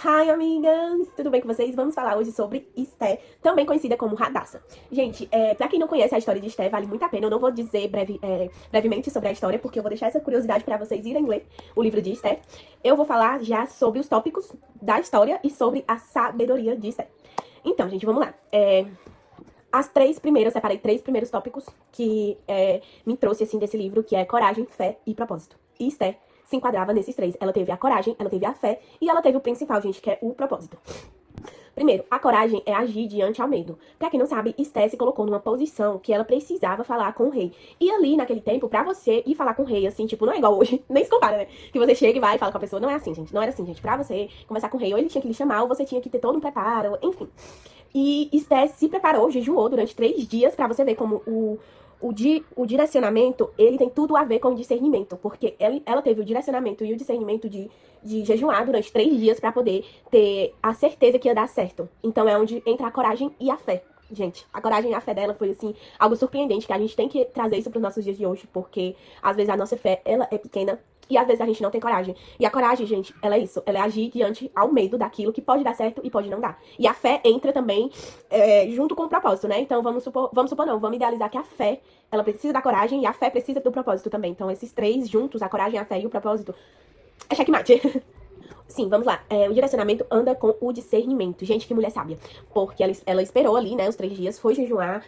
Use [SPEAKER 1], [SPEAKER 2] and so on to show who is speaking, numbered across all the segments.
[SPEAKER 1] Hi, amigas! Tudo bem com vocês? Vamos falar hoje sobre Esté, também conhecida como Radassa. Gente, pra quem não conhece a história de Esté, vale muito a pena. Eu não vou dizer brevemente sobre a história, porque eu vou deixar essa curiosidade pra vocês irem ler o livro de Esté. Eu vou falar já sobre os tópicos da história e sobre a sabedoria de Esté. Então, gente, vamos lá. Eu separei 3 primeiros tópicos que me trouxe, assim, desse livro, que é coragem, fé e propósito. E Esté se enquadrava nesses 3. Ela teve a coragem, ela teve a fé e ela teve o principal, gente, que é o propósito. Primeiro, a coragem é agir diante ao medo. Pra quem não sabe, Esté se colocou numa posição que ela precisava falar com o rei. E ali, naquele tempo, pra você ir falar com o rei, assim, tipo, não é igual hoje, nem se compara, né? Que você chega e vai e fala com a pessoa. Não é assim, gente. Não era assim, gente. Pra você conversar com o rei, ou ele tinha que lhe chamar, ou você tinha que ter todo um preparo, enfim. E Esté se preparou, jejuou durante 3 dias pra você ver como o direcionamento, ele tem tudo a ver com o discernimento, porque ela teve o direcionamento e o discernimento de jejuar durante 3 dias pra poder ter a certeza que ia dar certo. Então é onde entra a coragem e a fé. Gente, a coragem e a fé dela foi, assim, algo surpreendente, que a gente tem que trazer isso pros nossos dias de hoje, porque às vezes a nossa fé, ela é pequena, e às vezes a gente não tem coragem. E a coragem, gente, ela é isso. Ela é agir diante ao medo daquilo que pode dar certo e pode não dar. E a fé entra também junto com o propósito, né? Então vamos idealizar que a fé, ela precisa da coragem e a fé precisa do propósito também. Então esses 3 juntos, a coragem, a fé e o propósito, é checkmate. Sim, vamos lá. O direcionamento anda com o discernimento. Gente, que mulher sábia. Porque ela esperou ali, né, os 3 dias, foi jejuar,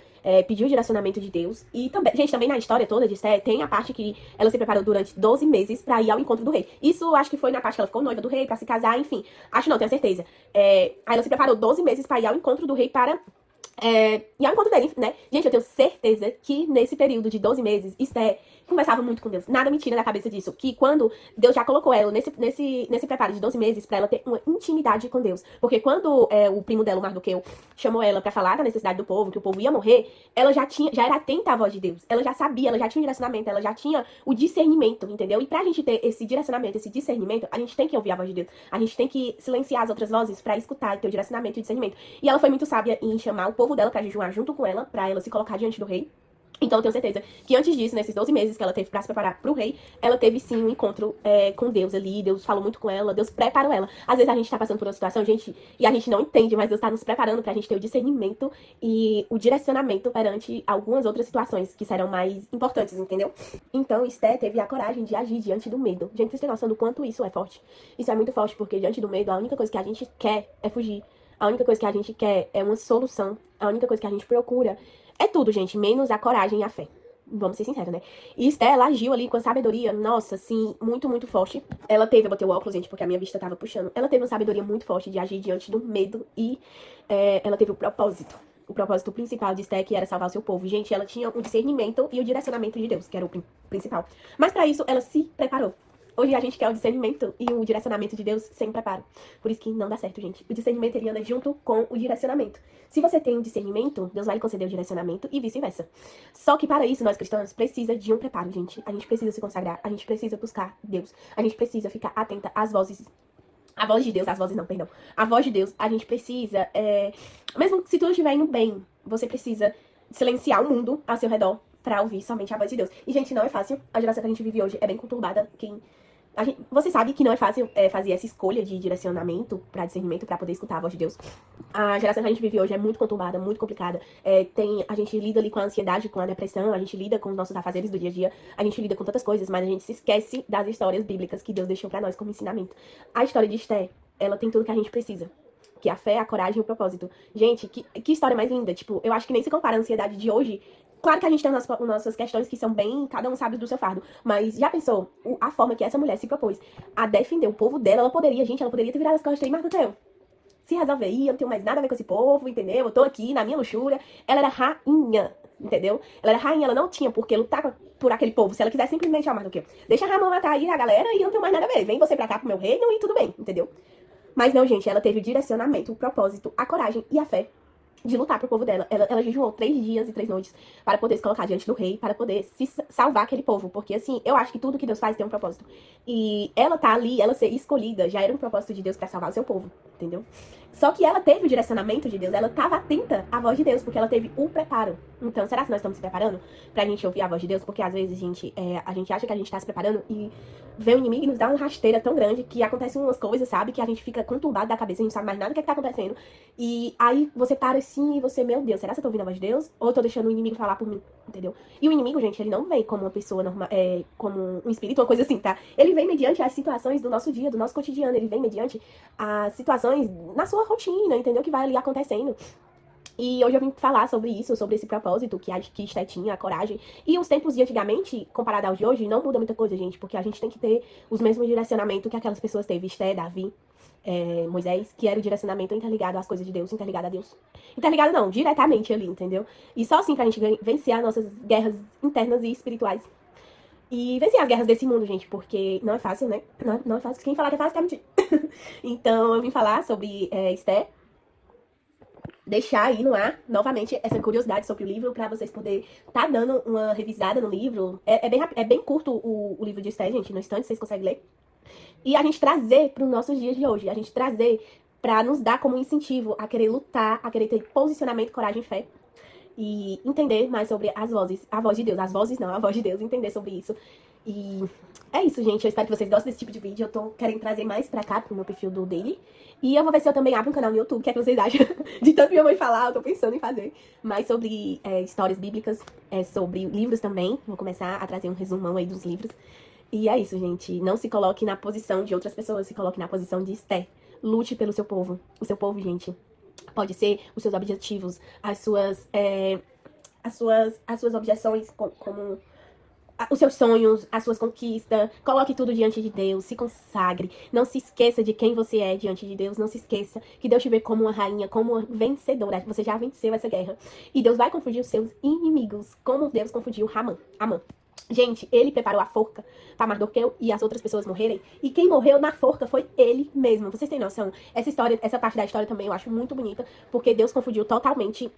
[SPEAKER 1] pediu o direcionamento de Deus. E também, gente, também na história toda de Esté, tem a parte que ela se preparou durante 12 meses pra ir ao encontro do rei. Isso acho que foi na parte que ela ficou noiva do rei, pra se casar, enfim. Acho não, tenho certeza. Aí ela se preparou 12 meses pra ir ao encontro do rei para e ao encontro dele, né? Gente, eu tenho certeza que nesse período de 12 meses, Esté conversava muito com Deus. Nada me tira da cabeça disso. Que quando Deus já colocou ela nesse preparo de 12 meses pra ela ter uma intimidade com Deus. Porque quando o primo dela, o Mardoqueu, chamou ela pra falar da necessidade do povo, que o povo ia morrer, ela já era atenta à voz de Deus. Ela já sabia, ela já tinha o direcionamento, ela já tinha o discernimento, entendeu? E pra gente ter esse direcionamento, esse discernimento, a gente tem que ouvir a voz de Deus. A gente tem que silenciar as outras vozes pra escutar e ter o direcionamento e o discernimento. E ela foi muito sábia em chamar o povo dela pra jejuar junto com ela, pra ela se colocar diante do rei. Então eu tenho certeza que antes disso, nesses 12 meses que ela teve pra se preparar pro rei, ela teve sim um encontro com Deus ali, Deus falou muito com ela, Deus preparou ela. Às vezes a gente tá passando por uma situação, gente, e a gente não entende, mas Deus tá nos preparando pra gente ter o discernimento e o direcionamento perante algumas outras situações que serão mais importantes, entendeu? Então Esté teve a coragem de agir diante do medo. Gente, vocês têm noção do quanto isso é forte? Isso é muito forte, porque diante do medo, a única coisa que a gente quer é fugir. A única coisa que a gente quer é uma solução. A única coisa que a gente procura é tudo, gente, menos a coragem e a fé. Vamos ser sinceros, né? E Esté, ela agiu ali com a sabedoria, nossa, assim, muito, muito forte. Eu botei o óculos, gente, porque a minha vista tava puxando. Ela teve uma sabedoria muito forte de agir diante do medo e ela teve o propósito. O propósito principal de Esté, que era salvar o seu povo. Gente, ela tinha o discernimento e o direcionamento de Deus, que era o principal. Mas pra isso, ela se preparou. Hoje a gente quer o discernimento e o direcionamento de Deus sem preparo. Por isso que não dá certo, gente. O discernimento, ele anda junto com o direcionamento. Se você tem um discernimento, Deus vai lhe conceder o direcionamento e vice-versa. Só que para isso, nós cristãos, precisa de um preparo, gente. A gente precisa se consagrar, a gente precisa buscar Deus. A gente precisa ficar atenta às vozes. A voz de Deus, as vozes não, perdão. A voz de Deus, a gente precisa, mesmo se tudo estiver indo bem, você precisa silenciar o mundo ao seu redor pra ouvir somente a voz de Deus. E, gente, não é fácil. A geração que a gente vive hoje é bem conturbada. Você sabe que não é fácil fazer essa escolha de direcionamento pra discernimento, pra poder escutar a voz de Deus. A geração que a gente vive hoje é muito conturbada, muito complicada. A gente lida ali com a ansiedade, com a depressão, a gente lida com os nossos afazeres do dia a dia, a gente lida com tantas coisas, mas a gente se esquece das histórias bíblicas que Deus deixou pra nós como ensinamento. A história de Esté, ela tem tudo que a gente precisa. Que é a fé, a coragem e o propósito. Gente, que história mais linda. Tipo, eu acho que nem se compara a ansiedade de hoje. Claro que a gente tem nossas questões que são bem, cada um sabe do seu fardo. Mas já pensou a forma que essa mulher se propôs a defender o povo dela? Ela poderia ter virado as costas e Mardoqueu. Se resolver aí, eu não tenho mais nada a ver com esse povo, entendeu? Eu tô aqui na minha luxúria. Ela era rainha, entendeu? Ela era rainha, ela não tinha por que lutar por aquele povo. Se ela quiser simplesmente amar do que deixa a Ramã matar aí a galera e eu não tenho mais nada a ver. Vem você pra cá pro meu reino e tudo bem, entendeu? Mas não, gente, ela teve o direcionamento, o propósito, a coragem e a fé de lutar pro povo dela. Ela jejuou 3 dias e 3 noites para poder se colocar diante do rei, para poder se salvar aquele povo. Porque, assim, eu acho que tudo que Deus faz tem um propósito. E ela tá ali, ela ser escolhida, já era um propósito de Deus para salvar o seu povo, entendeu? Só que ela teve o direcionamento de Deus, ela estava atenta à voz de Deus, porque ela teve o preparo. Então, será que nós estamos se preparando pra gente ouvir a voz de Deus? Porque às vezes a gente acha que a gente tá se preparando e vê o inimigo e nos dá uma rasteira tão grande que acontecem umas coisas, sabe? Que a gente fica conturbado da cabeça, a gente não sabe mais nada do que tá acontecendo. E aí você para assim e você, meu Deus, será que eu tô ouvindo a voz de Deus? Ou eu tô deixando o inimigo falar por mim, entendeu? E o inimigo, gente, ele não vem como uma pessoa normal, como um espírito, uma coisa assim, tá? Ele vem mediante as situações do nosso dia, do nosso cotidiano, ele vem mediante as situações na sua rotina, entendeu? Que vai ali acontecendo. E hoje eu vim falar sobre isso, sobre esse propósito que Esté tinha, a coragem. E os tempos de antigamente, comparado aos de hoje, não muda muita coisa, gente. Porque a gente tem que ter os mesmos direcionamentos que aquelas pessoas teve. Esté, Davi, Moisés, que era o direcionamento interligado às coisas de Deus, interligado a Deus. Interligado não, diretamente ali, entendeu? E só assim pra gente vencer as nossas guerras internas e espirituais. E vencer as guerras desse mundo, gente, porque não é fácil, né? Não é fácil. Quem falar que é fácil, tá mentindo. Então, eu vim falar sobre Esté, deixar aí no ar, novamente, essa curiosidade sobre o livro, pra vocês poderem tá dando uma revisada no livro. É bem curto o livro de Esté, gente, no instante, vocês conseguem ler. E a gente trazer para os nossos dias de hoje, a gente trazer pra nos dar como incentivo a querer lutar, a querer ter posicionamento, coragem e fé. E entender mais sobre as vozes, a voz de Deus, as vozes não, a voz de Deus, entender sobre isso. E é isso, gente. Eu espero que vocês gostem desse tipo de vídeo. Eu tô querendo trazer mais pra cá, pro meu perfil do Daily. E eu vou ver se eu também abro um canal no YouTube. O que é que vocês acham? De tanto minha mãe falar, eu tô pensando em fazer. Mais sobre histórias bíblicas, sobre livros também. Vou começar a trazer um resumão aí dos livros. E é isso, gente. Não se coloque na posição de outras pessoas, se coloque na posição de Esté. Lute pelo seu povo. O seu povo, gente, pode ser os seus objetivos, as suas objeções, como os seus sonhos, as suas conquistas. Coloque tudo diante de Deus, se consagre. Não se esqueça de quem você é diante de Deus. Não se esqueça que Deus te vê como uma rainha, como uma vencedora. Você já venceu essa guerra. E Deus vai confundir os seus inimigos, como Deus confundiu Amã. Gente, ele preparou a forca pra Mardoqueu e as outras pessoas morrerem. E quem morreu na forca foi ele mesmo. Vocês têm noção? Essa história, essa parte da história também eu acho muito bonita. Porque Deus confundiu totalmente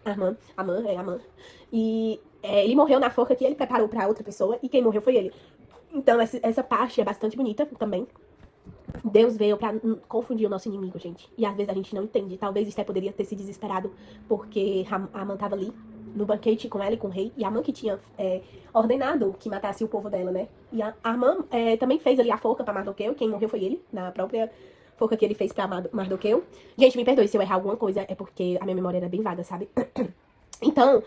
[SPEAKER 1] Amã. E ele morreu na forca que ele preparou pra outra pessoa. E quem morreu foi ele. Então essa parte é bastante bonita também. Deus veio pra confundir o nosso inimigo, gente. E às vezes a gente não entende. Talvez Esté poderia ter se desesperado porque Amã tava ali no banquete com ela e com o rei, e Amã que tinha ordenado que matasse o povo dela, né? E Amã também fez ali a forca pra Mardoqueu, quem morreu foi ele, na própria forca que ele fez pra Mardoqueu. Gente, me perdoe se eu errar alguma coisa, é porque a minha memória era bem vaga, sabe? Então,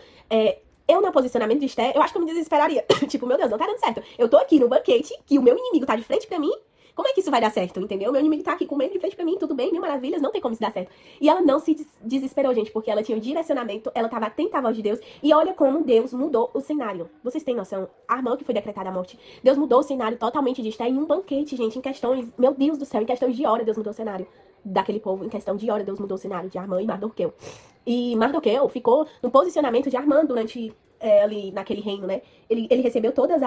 [SPEAKER 1] eu no posicionamento de Esté, eu acho que eu me desesperaria. Tipo, meu Deus, não tá dando certo. Eu tô aqui no banquete, que o meu inimigo tá de frente pra mim. Como é que isso vai dar certo, entendeu? Meu inimigo tá aqui comendo de frente pra mim, tudo bem, mil maravilhas, não tem como isso dar certo. E ela não se desesperou, gente, porque ela tinha um direcionamento, ela tava atenta à voz de Deus, e olha como Deus mudou o cenário. Vocês têm noção? A irmã que foi decretada a morte, Deus mudou o cenário totalmente de Esté em um banquete, gente, em questões, meu Deus do céu, em questões de hora Deus mudou o cenário daquele povo, em questão de hora Deus mudou o cenário de Armã e Mardoqueu. E Mardoqueu ficou no posicionamento de Armã durante ali naquele reino, né? Ele recebeu todos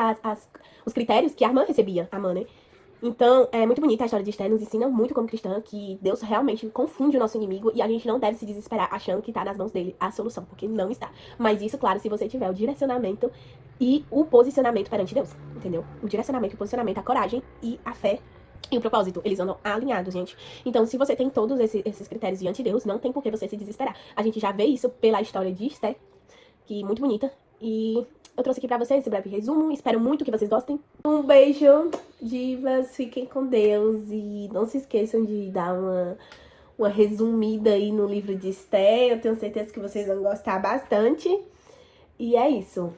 [SPEAKER 1] os critérios que Armã recebia, Amã, né? Então, é muito bonita a história de Esté, nos ensina muito como cristã que Deus realmente confunde o nosso inimigo e a gente não deve se desesperar achando que tá nas mãos dele a solução, porque não está. Mas isso, claro, se você tiver o direcionamento e o posicionamento perante Deus, entendeu? O direcionamento, o posicionamento, a coragem e a fé e o propósito, eles andam alinhados, gente. Então, se você tem todos esses critérios diante de Deus, não tem por que você se desesperar. A gente já vê isso pela história de Esté, que é muito bonita, e eu trouxe aqui pra vocês esse breve resumo. Espero muito que vocês gostem. Um beijo, divas. Fiquem com Deus. E não se esqueçam de dar uma resumida aí no livro de Esté. Eu tenho certeza que vocês vão gostar bastante. E é isso.